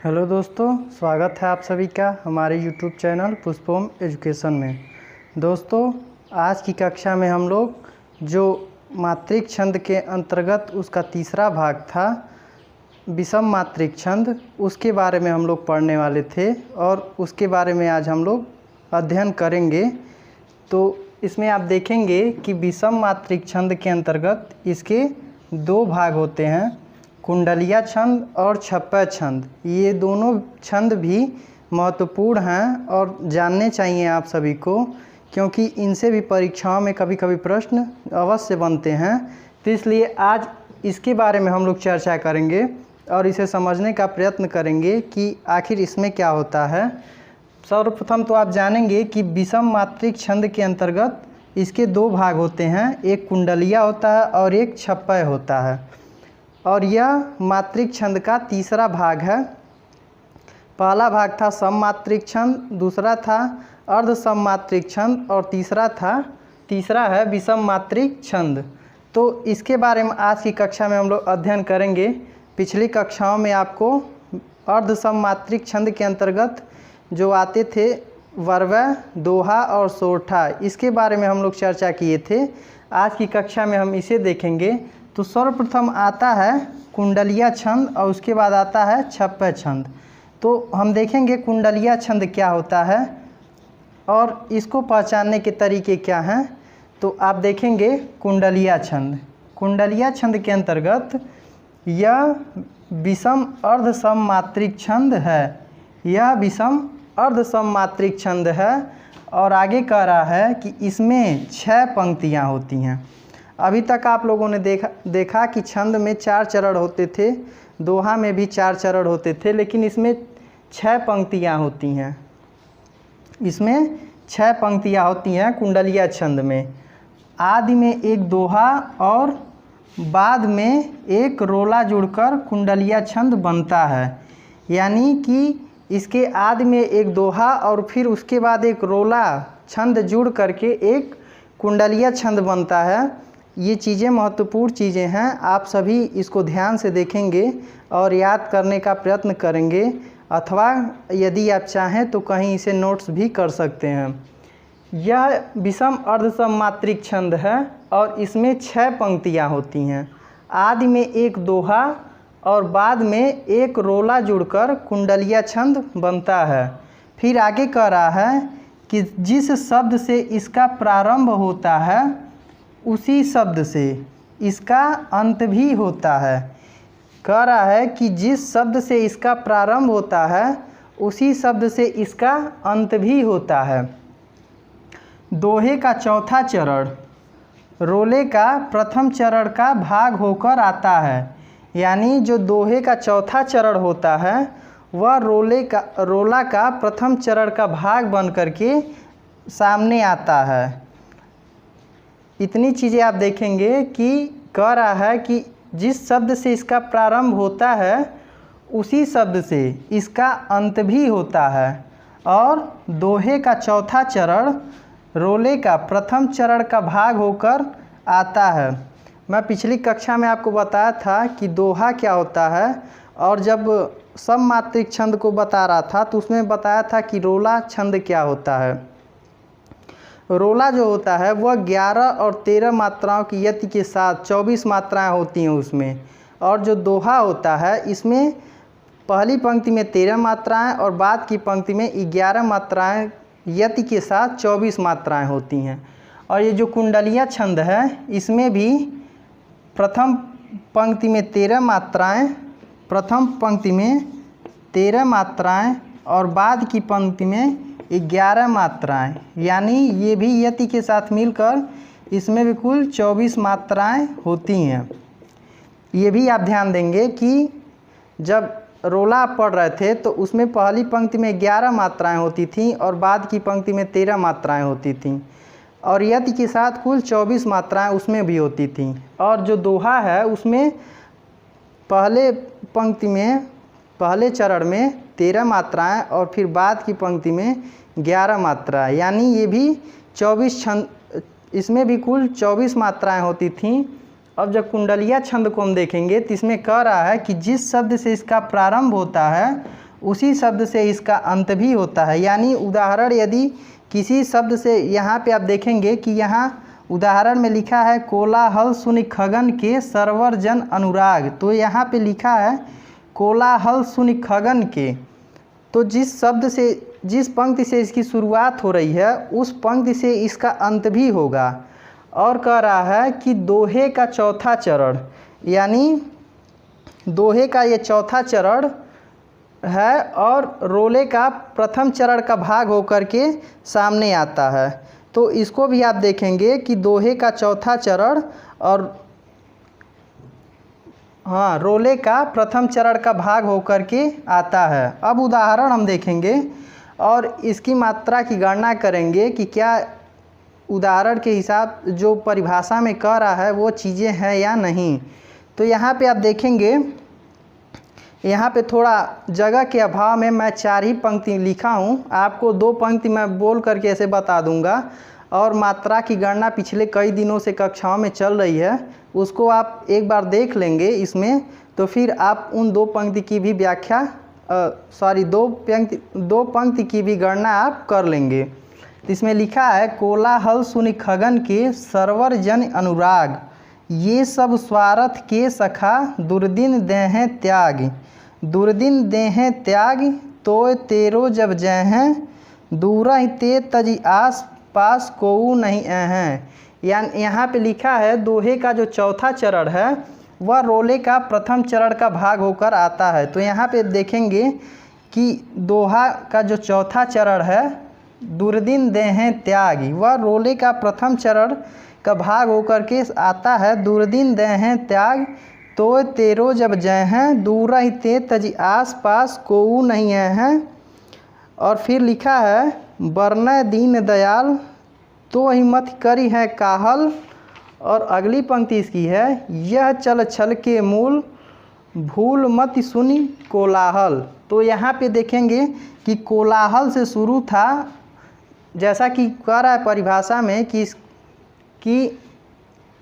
Hello दोस्तों, स्वागत है आप सभी का हमारे यूट्यूब चैनल पुष्पोम एजुकेशन में। दोस्तों, आज की कक्षा में हम लोग जो मात्रिक छंद के अंतर्गत उसका तीसरा भाग था विषम मात्रिक छंद, उसके बारे में हम लोग पढ़ने वाले थे और उसके बारे में आज हम लोग अध्ययन करेंगे। तो इसमें आप देखेंगे कि विषम मात्रिक छंद के अंतर्गत इसके दो भाग होते हैं, कुंडलिया छंद और छप्पय छंद। ये दोनों छंद भी महत्वपूर्ण हैं और जानने चाहिए आप सभी को, क्योंकि इनसे भी परीक्षाओं में कभी कभी प्रश्न अवश्य बनते हैं। तो इसलिए आज इसके बारे में हम लोग चर्चा करेंगे और इसे समझने का प्रयत्न करेंगे कि आखिर इसमें क्या होता है। सर्वप्रथम तो आप जानेंगे कि विषम मात्रिक छंद के अंतर्गत इसके दो भाग होते हैं, एक कुंडलिया होता है और एक छप्पय होता है। और यह मात्रिक छंद का तीसरा भाग है। पहला भाग था सममात्रिक छंद, दूसरा था अर्ध सममात्रिक छंद और तीसरा है विषम मात्रिक छंद। तो इसके बारे में आज की कक्षा में हम लोग अध्ययन करेंगे। पिछली कक्षाओं में आपको अर्ध सममात्रिक छंद के अंतर्गत जो आते थे वर्वय, दोहा और सोरठा, इसके बारे में हम लोग चर्चा किए थे। आज की कक्षा में हम इसे देखेंगे। तो सर्वप्रथम आता है कुंडलिया छंद और उसके बाद आता है छप्पय छंद। तो हम देखेंगे कुंडलिया छंद क्या होता है और इसको पहचानने के तरीके क्या हैं। तो आप देखेंगे कुंडलिया छंद। कुंडलिया छंद के अंतर्गत यह विषम अर्ध सममात्रिक छंद है। यह विषम अर्ध सममात्रिक छंद है और आगे कह रहा है कि इसमें 6 पंक्तियाँ होती हैं। अभी तक आप लोगों ने देखा कि छंद में 4 चरण होते थे, दोहा में भी 4 चरण होते थे, लेकिन इसमें 6 पंक्तियाँ होती हैं। इसमें 6 पंक्तियाँ होती हैं कुंडलिया छंद में। आदि में एक दोहा और बाद में एक रोला जुड़कर कुंडलिया छंद बनता है। यानी कि इसके आदि में एक दोहा और फिर उसके बाद एक रोला छंद जुड़ करके एक कुंडलिया छंद बनता है। ये चीज़ें महत्वपूर्ण चीज़ें हैं, आप सभी इसको ध्यान से देखेंगे और याद करने का प्रयत्न करेंगे, अथवा यदि आप चाहें तो कहीं इसे नोट्स भी कर सकते हैं। यह विषम अर्ध सममात्रिक छंद है और इसमें 6 पंक्तियाँ होती हैं। आदि में एक दोहा और बाद में एक रोला जुड़कर कुंडलिया छंद बनता है। फिर आगे कह रहा है कि जिस शब्द से इसका प्रारंभ होता है उसी शब्द से इसका अंत भी होता है। कह रहा है कि जिस शब्द से इसका प्रारंभ होता है उसी शब्द से इसका अंत भी होता है। दोहे का चौथा चरण रोले का प्रथम चरण का भाग होकर आता है। यानी जो दोहे का चौथा चरण होता है वह रोला का प्रथम चरण का भाग बन करके सामने आता है। इतनी चीज़ें आप देखेंगे कि कह रहा है कि जिस शब्द से इसका प्रारंभ होता है उसी शब्द से इसका अंत भी होता है। और दोहे का चौथा चरण रोले का प्रथम चरण का भाग होकर आता है। मैं पिछली कक्षा में आपको बताया था कि दोहा क्या होता है, और जब सममात्रिक छंद को बता रहा था तो उसमें बताया था कि रोला छंद क्या होता है। रोला जो होता है वह 11 और 13 मात्राओं की यति के साथ 24 मात्राएं होती हैं उसमें। और जो दोहा होता है इसमें पहली पंक्ति में 13 मात्राएं और बाद की पंक्ति में 11 मात्राएं यति के साथ 24 मात्राएं होती हैं। और ये जो कुंडलिया छंद है इसमें भी प्रथम पंक्ति में 13 मात्राएं और बाद की पंक्ति में 11 मात्राएं, यानी ये भी यति के साथ मिलकर इसमें भी कुल 24 मात्राएं होती हैं। ये भी आप ध्यान देंगे कि जब रोला आप पढ़ रहे थे तो उसमें पहली पंक्ति में 11 मात्राएं होती थीं और बाद की पंक्ति में 13 मात्राएं होती थीं, और यति के साथ कुल 24 मात्राएं उसमें भी होती थीं। और जो दोहा है उसमें पहले चरण में 13 मात्राएं और फिर बाद की पंक्ति में 11 मात्राएं, यानी ये भी 24 छंद, इसमें भी कुल 24 मात्राएं होती थीं। अब जब कुंडलिया छंद को हम देखेंगे तो इसमें कह रहा है कि जिस शब्द से इसका प्रारंभ होता है उसी शब्द से इसका अंत भी होता है। यानी उदाहरण यदि किसी शब्द से, यहाँ पे आप देखेंगे कि यहाँ उदाहरण में लिखा है कोलाहल सुनि खगन के सरवर जन अनुराग, तो यहाँ पे लिखा है कोलाहल सुनि खगन के। तो जिस शब्द से, जिस पंक्ति से इसकी शुरुआत हो रही है उस पंक्ति से इसका अंत भी होगा। और कह रहा है कि दोहे का चौथा चरण, यानी दोहे का ये चौथा चरण है और रोले का प्रथम चरण का भाग होकर के सामने आता है। तो इसको भी आप देखेंगे कि दोहे का चौथा चरण और हाँ रोले का प्रथम चरण का भाग होकर के आता है। अब उदाहरण हम देखेंगे और इसकी मात्रा की गणना करेंगे कि क्या उदाहरण के हिसाब जो परिभाषा में कह रहा है वो चीज़ें हैं या नहीं। तो यहाँ पे आप देखेंगे, यहाँ पे थोड़ा जगह के अभाव में मैं 4 ही पंक्ति लिखा हूँ, आपको 2 पंक्ति मैं बोल करके ऐसे बता दूँगा। और मात्रा की गणना पिछले कई दिनों से कक्षाओं में चल रही है, उसको आप एक बार देख लेंगे इसमें, तो फिर आप उन 2 पंक्ति की भी व्याख्या दो पंक्ति की भी गणना आप कर लेंगे। इसमें लिखा है कोलाहल सुनि खगन के सरवर जन अनुराग, ये सब स्वार्थ के सखा दुर्दिन देहें त्याग, दुर्दिन देहें त्याग तो तेरो जब जहें, दूरा ते तजी आस पास कोऊ नहीं हैं। यानी यहाँ पे लिखा है दोहे का जो चौथा चरण है वह रोले का प्रथम चरण का भाग होकर आता है। तो यहाँ पे देखेंगे कि दोहा का जो चौथा चरण है दुर्दिन देहें त्यागी, वह रोले का प्रथम चरण का भाग होकर के आता है। दुर्दिन देहें त्याग तो तेरो जब जय हैं, दूर ही ते तजी आस पास कोऊ नहीं हैं। और फिर लिखा है बरनय दीन दयाल तो ही मत करी है काहल। और अगली पंक्ति इसकी है यह चल छल के मूल भूल मत सुनी कोलाहल। तो यहाँ पे देखेंगे कि कोलाहल से शुरू था, जैसा कि कह रहा है परिभाषा में कि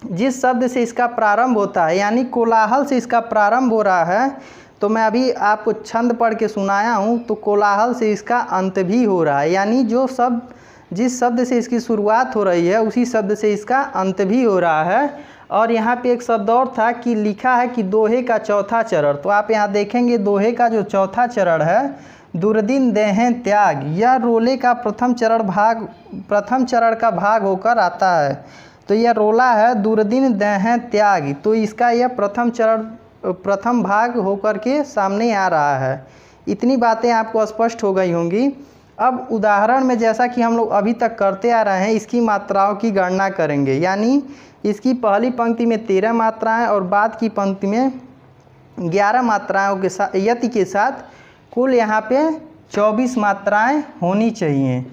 जिस शब्द से इसका प्रारंभ होता है, यानी कोलाहल से इसका प्रारंभ हो रहा है। तो मैं अभी आपको छंद पढ़ के सुनाया हूँ, तो कोलाहल से इसका अंत भी हो रहा है, यानी जो शब्द जिस शब्द से इसकी शुरुआत हो रही है उसी शब्द से इसका अंत भी हो रहा है। और यहाँ पे एक शब्द और था कि लिखा है कि दोहे का चौथा चरण, तो आप यहाँ देखेंगे दोहे का जो चौथा चरण है दुर्दिन देहें त्याग, यह रोले का प्रथम चरण का भाग होकर आता है। तो यह रोला है दुर्दिन देहें त्याग, तो इसका यह प्रथम भाग होकर के सामने आ रहा है। इतनी बातें आपको स्पष्ट हो गई होंगी। अब उदाहरण में जैसा कि हम लोग अभी तक करते आ रहे हैं इसकी मात्राओं की गणना करेंगे, यानी इसकी पहली पंक्ति में 13 मात्राएं और बाद की पंक्ति में 11 मात्राओं के साथ यति के साथ कुल यहाँ पे 24 मात्राएं होनी चाहिए।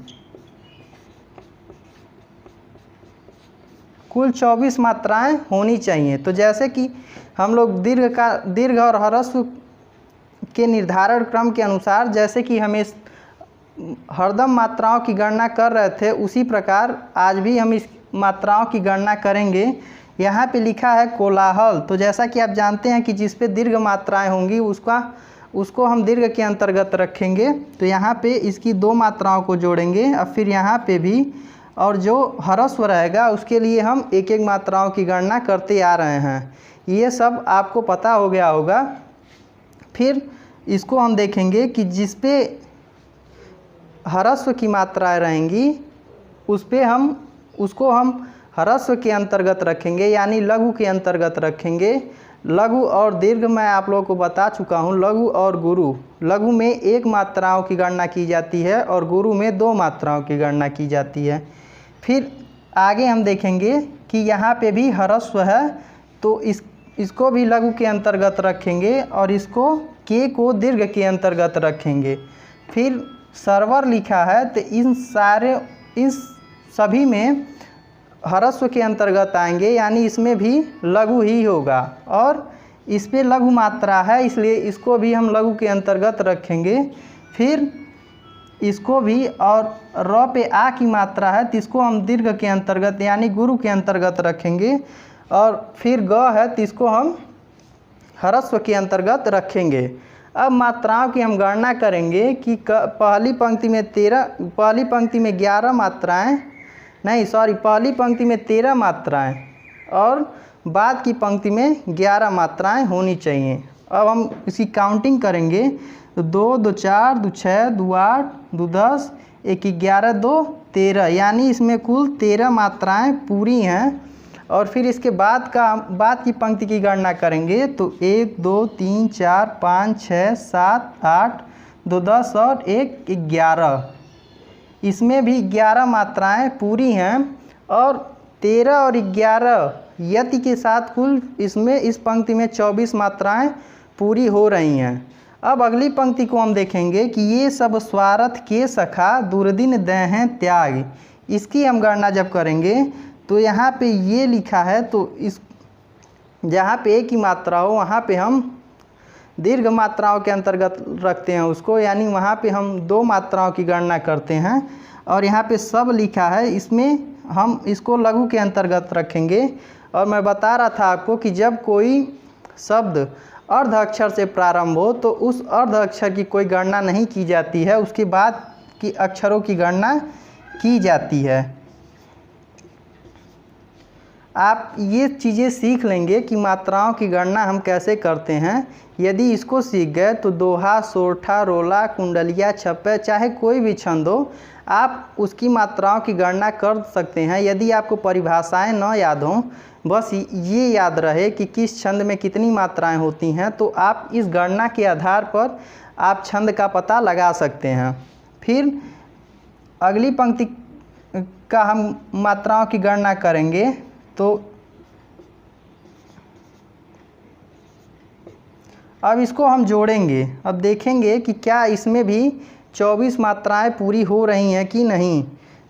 कुल 24 मात्राएं होनी चाहिए। तो जैसे कि हम लोग दीर्घ और ह्रस्व के निर्धारण क्रम के अनुसार जैसे कि हमें हरदम मात्राओं की गणना कर रहे थे, उसी प्रकार आज भी हम इस मात्राओं की गणना करेंगे। यहाँ पे लिखा है कोलाहल, तो जैसा कि आप जानते हैं कि जिस पे दीर्घ मात्राएं होंगी उसको हम दीर्घ के अंतर्गत रखेंगे। तो यहाँ पे इसकी 2 मात्राओं को जोड़ेंगे, अब फिर यहाँ पे भी, और जो ह्रस्व रहेगा उसके लिए हम एक एक मात्राओं की गणना करते आ रहे हैं। ये सब आपको पता हो गया होगा। फिर इसको हम देखेंगे कि जिस पे ह्रस्व की मात्राएं रहेंगी उसको हम ह्रस्व के अंतर्गत रखेंगे, यानी लघु के अंतर्गत रखेंगे। लघु और दीर्घ मैं आप लोगों को बता चुका हूँ। लघु और गुरु, लघु में 1 मात्राओं की गणना की जाती है और गुरु में 2 मात्राओं की गणना की जाती है। फिर आगे हम देखेंगे कि यहाँ पे भी ह्रस्व है, तो इसको भी लघु के अंतर्गत रखेंगे और इसको के को दीर्घ के अंतर्गत रखेंगे। फिर सरवर लिखा है, तो इन सभी में ह्रस्व के अंतर्गत आएंगे, यानी इसमें भी लघु ही होगा। और इस पे लघु मात्रा है इसलिए इसको भी हम लघु के अंतर्गत रखेंगे। फिर इसको भी, और र पे आ की मात्रा है तो इसको हम दीर्घ के अंतर्गत यानी गुरु के अंतर्गत रखेंगे। और फिर ग है तो इसको हम ह्रस्व के अंतर्गत रखेंगे। अब मात्राओं की हम गणना करेंगे कि पहली पंक्ति में 11 मात्राएं, नहीं सॉरी, पहली पंक्ति में 13 मात्राएं और बाद की पंक्ति में 11 मात्राएं होनी चाहिए। अब हम इसकी काउंटिंग करेंगे तो 2, 2, 4, 2, 6, 2, 8, 2, 10, 1, 11, 2, 13, यानी इसमें कुल 13 मात्राएं पूरी हैं। और फिर इसके बाद की पंक्ति की गणना करेंगे तो 1, 2, 3, 4, 5, 6, 7, 8, 2, 10 और 1, 11, इसमें भी 11 मात्राएं पूरी हैं और 13 और 11 यति के साथ कुल इसमें इस पंक्ति में 24 मात्राएं पूरी हो रही हैं। अब अगली पंक्ति को हम देखेंगे कि ये सब स्वार्थ के सखा दुर्दिन देहें त्याग, इसकी हम गणना जब करेंगे तो यहाँ पे ये लिखा है, तो इस जहाँ पे एक ही मात्रा हो वहाँ पे हम दीर्घ मात्राओं के अंतर्गत रखते हैं उसको, यानी वहाँ पे हम 2 मात्राओं की गणना करते हैं। और यहाँ पे सब लिखा है, इसमें हम इसको लघु के अंतर्गत रखेंगे। और मैं बता रहा था आपको कि जब कोई शब्द अर्ध अक्षर से प्रारंभ हो तो उस अर्ध अक्षर की कोई गणना नहीं की जाती है, उसके बाद की अक्षरों की गणना की जाती है। आप ये चीज़ें सीख लेंगे कि मात्राओं की गणना हम कैसे करते हैं। यदि इसको सीख गए तो दोहा, सोरठा, रोला, कुंडलिया, छप्पे, चाहे कोई भी छंद हो, आप उसकी मात्राओं की गणना कर सकते हैं। यदि आपको परिभाषाएं न याद हों, बस ये याद रहे कि किस छंद में कितनी मात्राएं होती हैं, तो आप इस गणना के आधार पर आप छंद का पता लगा सकते हैं। फिर अगली पंक्ति का हम मात्राओं की गणना करेंगे तो अब इसको हम जोड़ेंगे। अब देखेंगे कि क्या इसमें भी 24 मात्राएं पूरी हो रही हैं कि नहीं।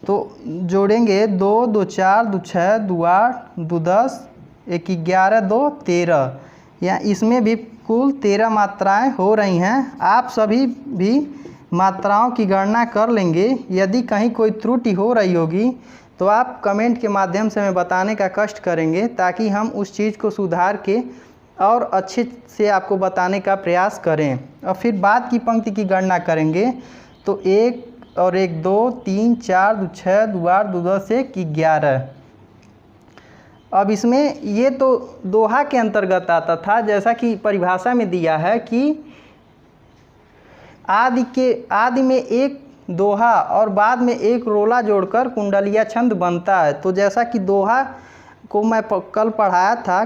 तो जोड़ेंगे 2, 2, 4, 2, 6, 2, 8, 2, 10, 1, 11, 2, 13, या इसमें भी कुल 13 मात्राएं हो रही हैं। आप सभी भी मात्राओं की गणना कर लेंगे। यदि कहीं कोई त्रुटि हो रही होगी तो आप कमेंट के माध्यम से हमें बताने का कष्ट करेंगे, ताकि हम उस चीज़ को सुधार के और अच्छे से आपको बताने का प्रयास करें। और फिर बाद की पंक्ति की गणना करेंगे तो 1 और 1, 2, 3, 4, 2, 6, 2, 8, 2, 10, 1, 11। अब इसमें ये तो दोहा के अंतर्गत आता था, जैसा कि परिभाषा में दिया है कि आदि में एक दोहा और बाद में एक रोला जोड़कर कुंडलिया छंद बनता है। तो जैसा कि दोहा को मैं कल पढ़ाया था,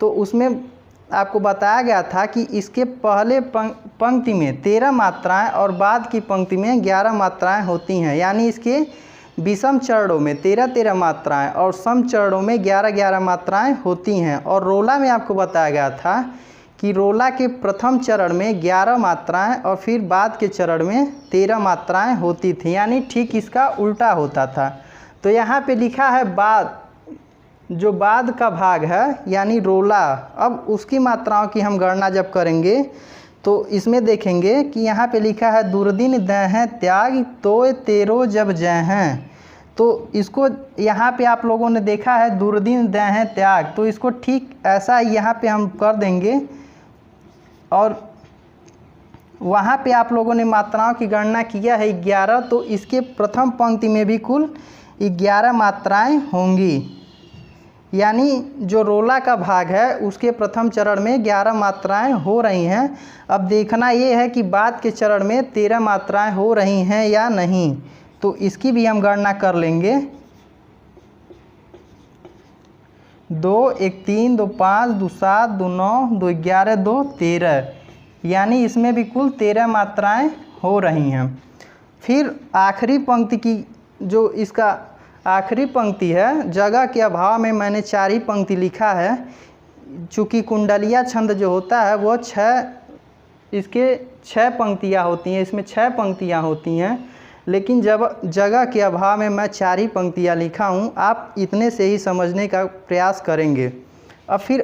तो उसमें आपको बताया गया था कि इसके पहले पंक्ति में 13 मात्राएं और बाद की पंक्ति में 11 मात्राएं होती हैं, यानी इसके विषम चरणों में 13-13 मात्राएं और सम चरणों में 11-11 मात्राएं होती हैं। और रोला में आपको बताया गया था कि रोला के प्रथम चरण में 11 मात्राएं और फिर बाद के चरण में 13 मात्राएं होती थी, यानी ठीक इसका उल्टा होता था। तो यहाँ पे लिखा है बाद, जो बाद का भाग है यानी रोला। अब उसकी मात्राओं की हम गणना जब करेंगे तो इसमें देखेंगे कि यहाँ पे लिखा है दुर्दिन देहें त्याग तोय तेरो जब जय हैं। तो इसको यहाँ पे आप लोगों ने देखा है दुर्दिन देहें त्याग, तो इसको ठीक ऐसा यहाँ पे हम कर देंगे। और वहाँ पे आप लोगों ने मात्राओं की गणना किया है 11, तो इसके प्रथम पंक्ति में भी कुल 11 मात्राएं होंगी, यानी जो रोला का भाग है उसके प्रथम चरण में 11 मात्राएं हो रही हैं। अब देखना ये है कि बाद के चरण में 13 मात्राएं हो रही हैं या नहीं, तो इसकी भी हम गणना कर लेंगे। 2, 1, 3, 2, 5, 2, 7, 2, 9, 2, 11, 2, 13, यानी इसमें भी कुल 13 मात्राएं हो रही हैं। फिर आखिरी पंक्ति की, जो इसका आखिरी पंक्ति है, जगह के अभाव में मैंने 4 ही पंक्ति लिखा है। चूँकि कुंडलिया छंद जो होता है वो 6 पंक्तियाँ होती हैं, इसमें 6 पंक्तियाँ होती हैं, लेकिन जब जगह के अभाव में मैं 4 ही पंक्तियाँ लिखा हूँ। आप इतने से ही समझने का प्रयास करेंगे। अब फिर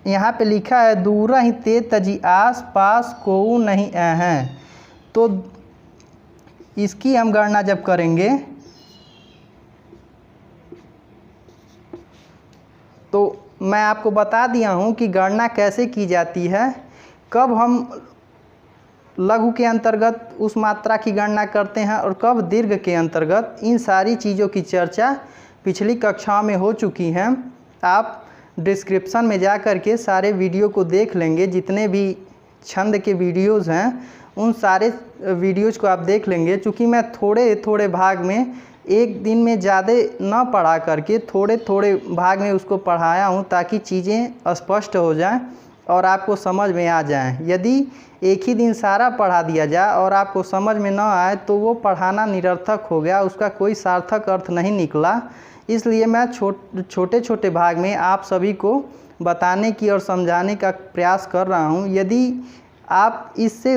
यहाँ पे लिखा है दूर ही ते तजी आस पास को नहीं हैं, तो इसकी हम गणना जब करेंगे तो मैं आपको बता दिया हूँ कि गणना कैसे की जाती है। कब हम लघु के अंतर्गत उस मात्रा की गणना करते हैं और कब दीर्घ के अंतर्गत, इन सारी चीज़ों की चर्चा पिछली कक्षाओं में हो चुकी हैं। आप डिस्क्रिप्शन में जा कर के सारे वीडियो को देख लेंगे, जितने भी छंद के वीडियोज़ हैं उन सारे वीडियोज़ को आप देख लेंगे। चूँकि मैं थोड़े थोड़े भाग में, एक दिन में ज़्यादा ना पढ़ा करके थोड़े थोड़े भाग में उसको पढ़ाया हूँ, ताकि चीज़ें स्पष्ट हो जाएं और आपको समझ में आ जाएं। यदि एक ही दिन सारा पढ़ा दिया जाए और आपको समझ में ना आए तो वो पढ़ाना निरर्थक हो गया, उसका कोई सार्थक अर्थ नहीं निकला। इसलिए मैं छोटे छोटे भाग में आप सभी को बताने की और समझाने का प्रयास कर रहा हूँ। यदि आप इससे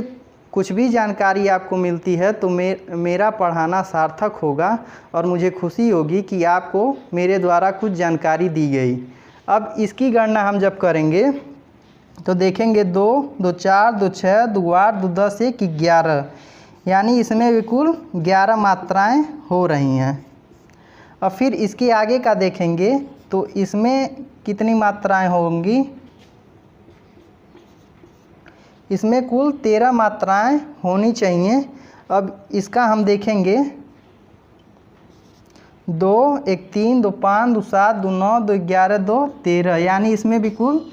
कुछ भी जानकारी आपको मिलती है तो मेरा पढ़ाना सार्थक होगा और मुझे खुशी होगी कि आपको मेरे द्वारा कुछ जानकारी दी गई। अब इसकी गणना हम जब करेंगे तो देखेंगे 2, 2 4, 2 6, 2 8, 2 10, 1 11, यानी इसमें भी कुल 11 मात्राएं हो रही हैं। और फिर इसके आगे का देखेंगे तो इसमें कितनी मात्राएं होंगी, इसमें कुल 13 मात्राएं होनी चाहिए। अब इसका हम देखेंगे 2, 1 3, 2 5, 2 7, 2 9, 2 11, 2 13, यानी इसमें भी कुल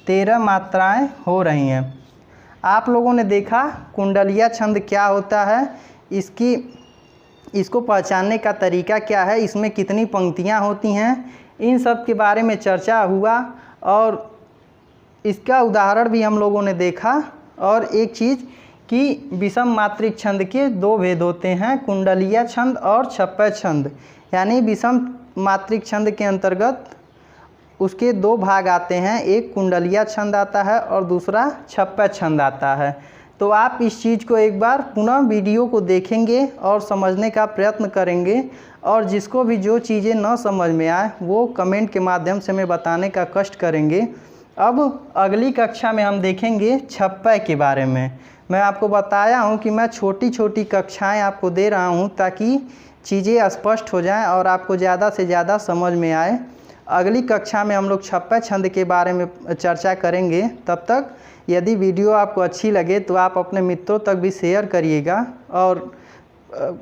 13 मात्राएं हो रही हैं। आप लोगों ने देखा कुंडलिया छंद क्या होता है, इसको पहचानने का तरीका क्या है, इसमें कितनी पंक्तियां होती हैं, इन सब के बारे में चर्चा हुआ और इसका उदाहरण भी हम लोगों ने देखा। और एक चीज़ कि विषम मात्रिक छंद के 2 भेद होते हैं, कुंडलिया छंद और छप्पय छंद। यानी विषम मात्रिक छंद के अंतर्गत उसके 2 भाग आते हैं, एक कुंडलिया छंद आता है और दूसरा छप्पय छंद आता है। तो आप इस चीज़ को एक बार पुनः वीडियो को देखेंगे और समझने का प्रयत्न करेंगे, और जिसको भी जो चीज़ें न समझ में आए वो कमेंट के माध्यम से हमें बताने का कष्ट करेंगे। अब अगली कक्षा में हम देखेंगे छप्पय के बारे में। मैं आपको बताया हूँ कि मैं छोटी छोटी कक्षाएं आपको दे रहा हूँ ताकि चीज़ें स्पष्ट हो जाएं और आपको ज़्यादा से ज़्यादा समझ में आए। अगली कक्षा में हम लोग छप्पय छंद के बारे में चर्चा करेंगे। तब तक यदि वीडियो आपको अच्छी लगे तो आप अपने मित्रों तक भी शेयर करिएगा और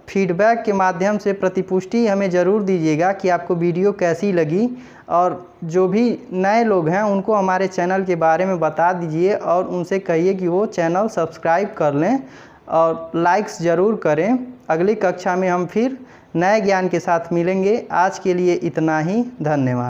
फीडबैक के माध्यम से प्रतिपुष्टि हमें ज़रूर दीजिएगा कि आपको वीडियो कैसी लगी। और जो भी नए लोग हैं उनको हमारे चैनल के बारे में बता दीजिए और उनसे कहिए कि वो चैनल सब्सक्राइब कर लें और लाइक्स ज़रूर करें। अगली कक्षा में हम फिर नए ज्ञान के साथ मिलेंगे। आज के लिए इतना ही, धन्यवाद।